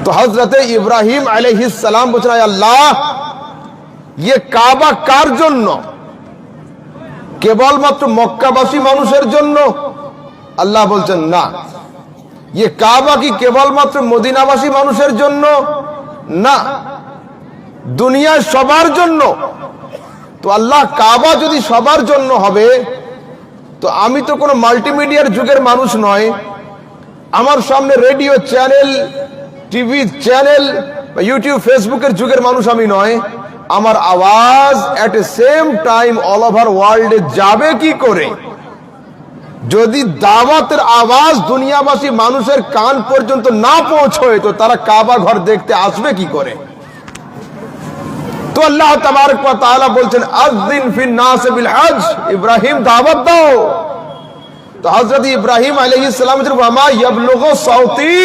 तो हजरत इब्राहिम अलैहिस सालाम বলছেন, আল্লাহ ये কাবা কার জন্য? কেবলমাত্র মক্কাবাসী মানুষের জন্য? আল্লাহ বলছেন না। ये কাবা কি কেবলমাত্র মদিনাবাসী মানুষের জন্য? না, দুনিয়ার সবার জন্য। তো আল্লাহ কাবা যদি সবার জন্য হবে, তো আমি তো কোনো মাল্টিমিডিয়ার যুগের মানুষ নয়। আমার সামনে radio channel, TV channel, YouTube ফেসবুকের যুগের মানুষ আমি নয়। আমার আওয়াজ এট এ সেম টাইম অল ওভার ওয়ার্ল্ডে যাবে কি করে? যদি দাওয়াতের আওয়াজ দুনিয়াবাসী মানুষের কান পর্যন্ত না পৌঁছয়, তো তারা কাবা ঘর দেখতে আসবে কি করে? তো আল্লাহ তাবারক ওয়া তাআলা বলছেন, আযযিন ফিন নাস বিল হজ, ইব্রাহিম দাওয়াত দাও। তো হযরত ইব্রাহিম আলাইহিস সালাম বলেন, ওয়া মা ইয়াবলুগু সাউতি